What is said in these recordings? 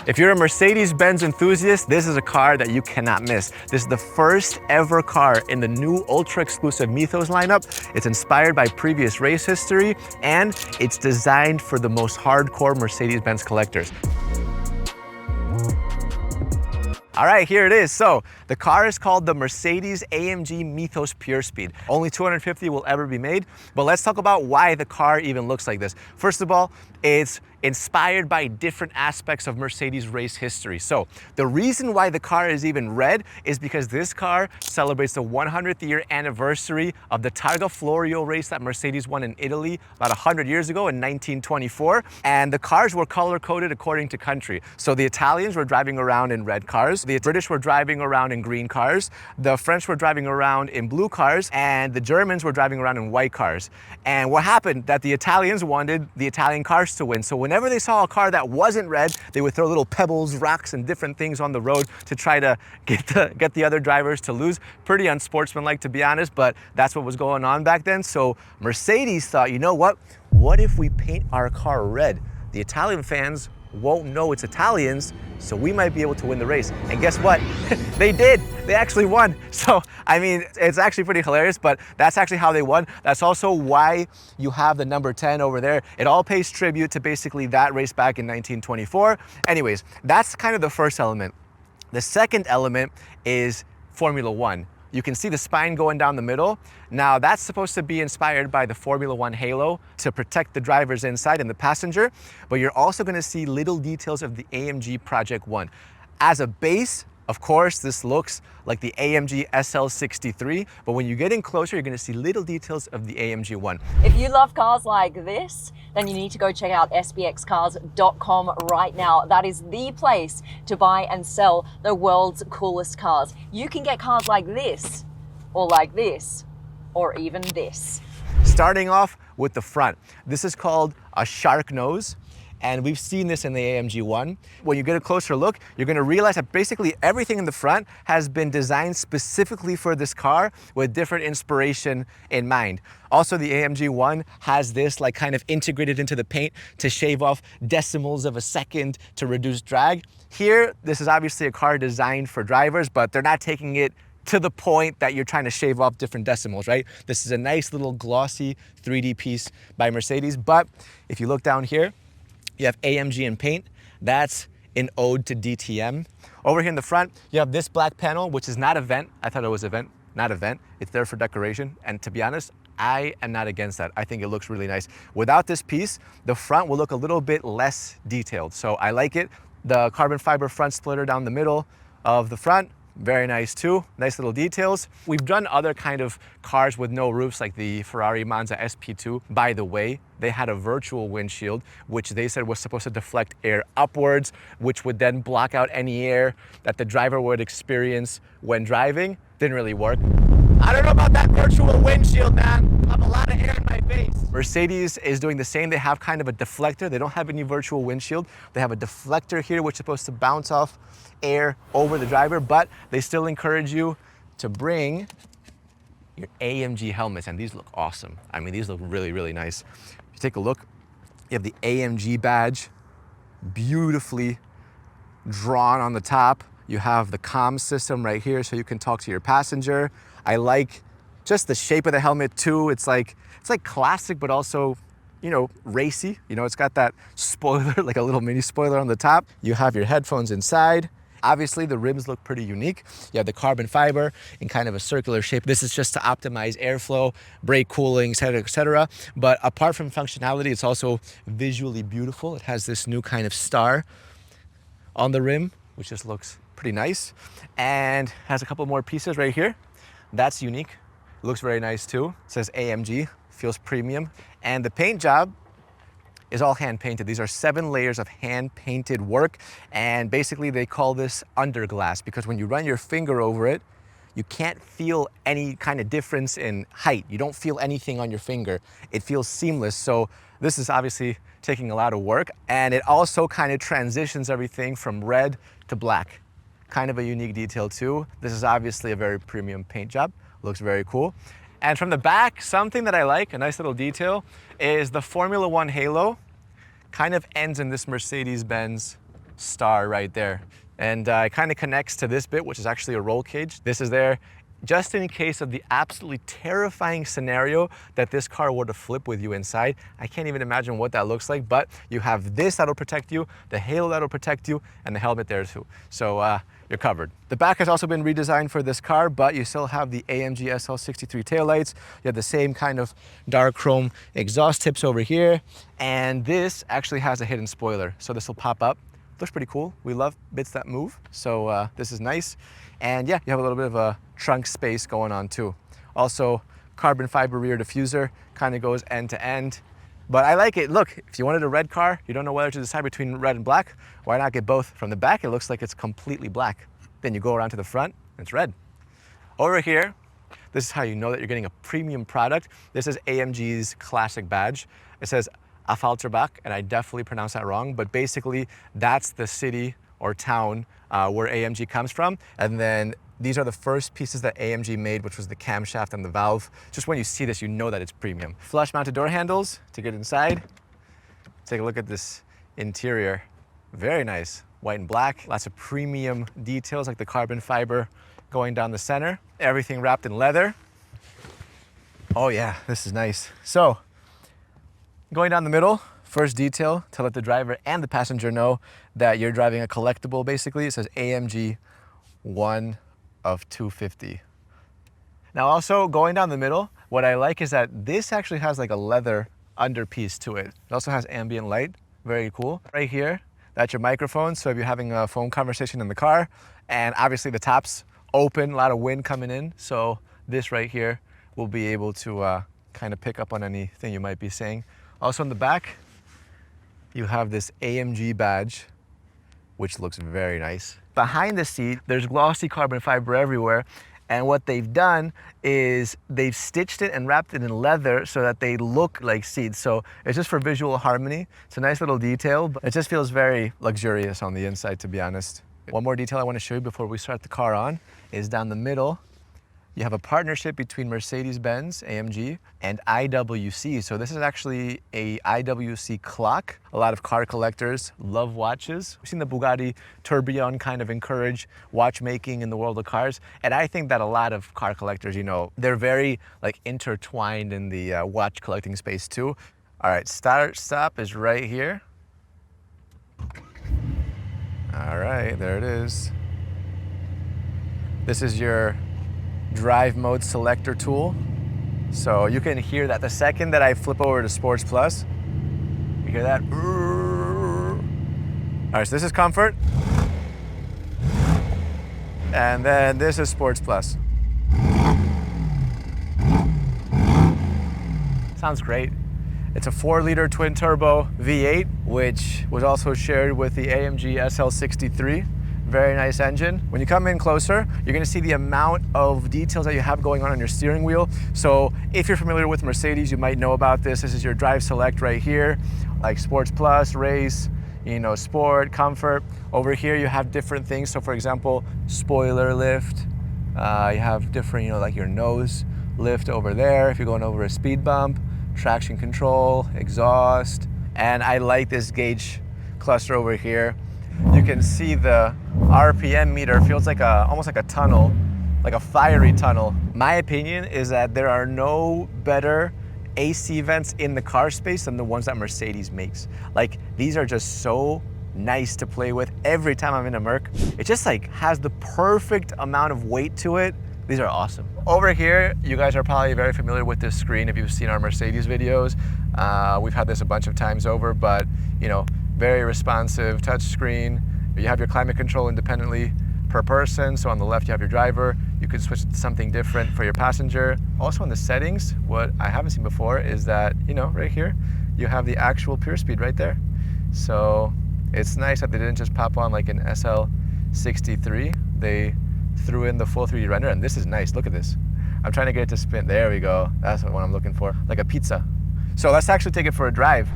If you're a Mercedes-Benz enthusiast, this is a car that you cannot miss. This is the first ever car in the new ultra-exclusive Mythos lineup. It's inspired by previous race history, and it's designed for the most hardcore Mercedes-Benz collectors. All right, here it is. So the car is called the Mercedes-AMG Mythos Purespeed. Only 250 will ever be made, but let's talk about why the car even looks like this. First of all, it's inspired by different aspects of Mercedes race history. So the reason why the car is even red is because this car celebrates the 100th year anniversary of the Targa Florio race that Mercedes won in Italy about 100 years ago in 1924. And the cars were color coded according to country. So the Italians were driving around in red cars, the British were driving around in green cars, the French were driving around in blue cars, and the Germans were driving around in white cars. And what happened that the Italians wanted the Italian cars to win. So whenever they saw a car that wasn't red, they would throw little pebbles, rocks, and different things on the road to try to get the other drivers to lose. Pretty unsportsmanlike, to be honest, but that's what was going on back then. So Mercedes thought, you know what? What if we paint our car red? The Italian fans won't know it's Italians, so we might be able to win the race. And guess what? They did. They actually won. So, I mean, it's actually pretty hilarious, but that's actually how they won. That's also why you have the number 10 over there. It all pays tribute to basically that race back in 1924. Anyways, that's kind of the first element. The second element is Formula One. You can see the spine going down the middle. Now that's supposed to be inspired by the Formula One halo to protect the drivers inside and the passenger, but you're also gonna see little details of the AMG Project One. As a base, of course, this looks like the AMG SL63, but when you get in closer, you're gonna see little details of the AMG One. If you love cars like this, then you need to go check out sbxcars.com right now. That is the place to buy and sell the world's coolest cars. You can get cars like this, or like this, or even this. Starting off with the front. This is called a shark nose. And we've seen this in the AMG One. When you get a closer look, you're gonna realize that basically everything in the front has been designed specifically for this car with different inspiration in mind. Also, the AMG One has this like kind of integrated into the paint to shave off decimals of a second to reduce drag. Here, this is obviously a car designed for drivers, but they're not taking it to the point that you're trying to shave off different decimals, right? This is a nice little glossy 3D piece by Mercedes. But if you look down here, you have AMG in paint. That's an ode to DTM. Over here in the front, you have this black panel, which is not a vent. I thought it was a vent, not a vent. It's there for decoration. And to be honest, I am not against that. I think it looks really nice. Without this piece, the front will look a little bit less detailed. So I like it. The carbon fiber front splitter down the middle of the front, very nice too, nice little details. We've done other kind of cars with no roofs like the Ferrari Monza SP2. By the way, they had a virtual windshield, which they said was supposed to deflect air upwards, which would then block out any air that the driver would experience when driving. Didn't really work. I don't know about that virtual windshield, man. I have a lot of air in my face. Mercedes is doing the same. They have kind of a deflector. They don't have any virtual windshield. They have a deflector here, which is supposed to bounce off air over the driver, but they still encourage you to bring your AMG helmets, and these look awesome. I mean, these look really, really nice. If you take a look, you have the AMG badge, beautifully drawn on the top. You have the comm system right here so you can talk to your passenger. I like just the shape of the helmet too. It's like classic, but also, you know, racy. You know, it's got that spoiler, like a little mini spoiler on the top. You have your headphones inside. Obviously, the rims look pretty unique. You have the carbon fiber in kind of a circular shape. This is just to optimize airflow, brake cooling, et cetera, et cetera. But apart from functionality, it's also visually beautiful. It has this new kind of star on the rim, which just looks pretty nice. And has a couple more pieces right here. That's unique. It looks very nice too. It says AMG, feels premium. And the paint job is all hand painted. These are 7 layers of hand painted work. And basically they call this underglass because when you run your finger over it, you can't feel any kind of difference in height. You don't feel anything on your finger. It feels seamless. So this is obviously taking a lot of work. And it also kind of transitions everything from red to black. Kind of a unique detail too. This is obviously a very premium paint job. Looks very cool. And from the back, something that I like, a nice little detail, is the Formula One halo kind of ends in this Mercedes-Benz star right there. And it kind of connects to this bit, which is actually a roll cage. This is there just in case of the absolutely terrifying scenario that this car were to flip with you inside. I can't even imagine what that looks like, but you have this that'll protect you, the halo that'll protect you, and the helmet there too. So you're covered. The back has also been redesigned for this car, but you still have the AMG SL63 taillights. You have the same kind of dark chrome exhaust tips over here. And this actually has a hidden spoiler. So this will pop up. Looks pretty cool. We love bits that move. So this is nice. And yeah, you have a little bit of a trunk space going on too. Also, carbon fiber rear diffuser, kind of goes end to end. But I like it. Look, if you wanted a red car, you don't know whether to decide between red and black, why not get both? From the back, it looks like it's completely black. Then you go around to the front, and it's red. Over here, this is how you know that you're getting a premium product. This is AMG's classic badge. It says Affalterbach, and I definitely pronounced that wrong, but basically that's the city or town where AMG comes from. And then these are the first pieces that AMG made, which was the camshaft and the valve. Just when you see this, you know that it's premium. Flush mounted door handles to get inside. Take a look at this interior. Very nice, white and black. Lots of premium details like the carbon fiber going down the center. Everything wrapped in leather. Oh yeah, this is nice. So, going down the middle, first detail to let the driver and the passenger know that you're driving a collectible, basically. It says AMG 1 of 250. Now also, going down the middle, what I like is that this actually has like a leather underpiece to it. It also has ambient light, very cool. Right here, that's your microphone, so if you're having a phone conversation in the car, and obviously the top's open, a lot of wind coming in, so this right here will be able to kind of pick up on anything you might be saying. Also in the back, you have this AMG badge, which looks very nice. Behind the seat, there's glossy carbon fiber everywhere. And what they've done is they've stitched it and wrapped it in leather so that they look like seats. So it's just for visual harmony. It's a nice little detail, but it just feels very luxurious on the inside, to be honest. One more detail I want to show you before we start the car on is down the middle. You have a partnership between Mercedes-Benz, AMG, and IWC. So this is actually a IWC clock. A lot of car collectors love watches. We've seen the Bugatti Tourbillon kind of encourage watchmaking in the world of cars. And I think that a lot of car collectors, you know, they're very like intertwined in the watch collecting space too. All right, start, stop is right here. All right, there it is. This is your drive mode selector tool. So you can hear that the second that I flip over to Sports Plus, you hear that. All right, so this is comfort. And then this is Sports Plus. Sounds great. It's a 4-liter twin turbo V8, which was also shared with the AMG SL63. Very nice engine. When you come in closer, you're gonna see the amount of details that you have going on your steering wheel. So if you're familiar with Mercedes, you might know about this. This is your drive select right here, like Sports Plus, Race, you know, Sport, Comfort. Over here, you have different things. So for example, spoiler lift. You have different, you know, like your nose lift over there if you're going over a speed bump, traction control, exhaust. And I like this gauge cluster over here. You can see the RPM meter. Feels like almost like a tunnel, like a fiery tunnel. My opinion is that there are no better AC vents in the car space than the ones that Mercedes makes. Like, these are just so nice to play with. Every time I'm in a Merc, it just like has the perfect amount of weight to it. These are awesome. Over here, you guys are probably very familiar with this screen if you've seen our Mercedes videos. We've had this a bunch of times over, but you know, very responsive touch screen. You have your climate control independently per person. So on the left, you have your driver. You could switch to something different for your passenger. Also in the settings, what I haven't seen before is that, you know, right here, you have the actual Purespeed right there. So it's nice that they didn't just pop on like an SL63. They threw in the full 3D render, and this is nice. Look at this. I'm trying to get it to spin. There we go. That's what I'm looking for, like a pizza. So let's actually take it for a drive.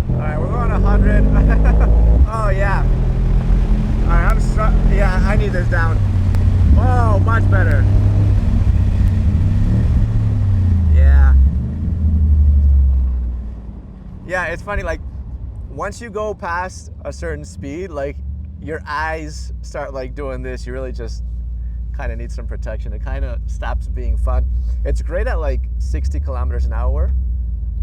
All right, we're going 100. Oh yeah. All right, yeah, I need this down. Oh, much better. Yeah, it's funny, like once you go past a certain speed, like your eyes start like doing this. You really just kind of need some protection. It kind of stops being fun. It's great at like 60 kilometers an hour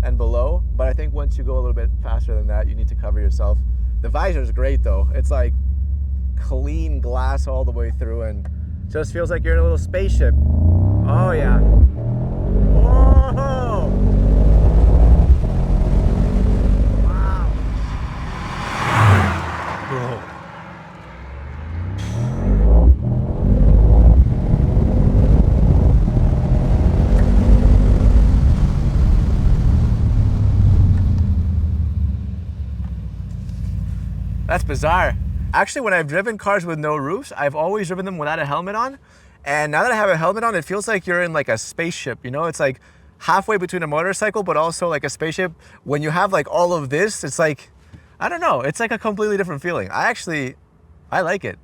and below, but I think once you go a little bit faster than that, you need to cover yourself. The visor is great though. It's like clean glass all the way through and just feels like you're in a little spaceship. Oh yeah. Whoa! Wow. Bro. That's bizarre. Actually, when I've driven cars with no roofs, I've always driven them without a helmet on. And now that I have a helmet on, it feels like you're in like a spaceship, you know? It's like halfway between a motorcycle, but also like a spaceship. When you have like all of this, it's like, I don't know, it's like a completely different feeling. I like it.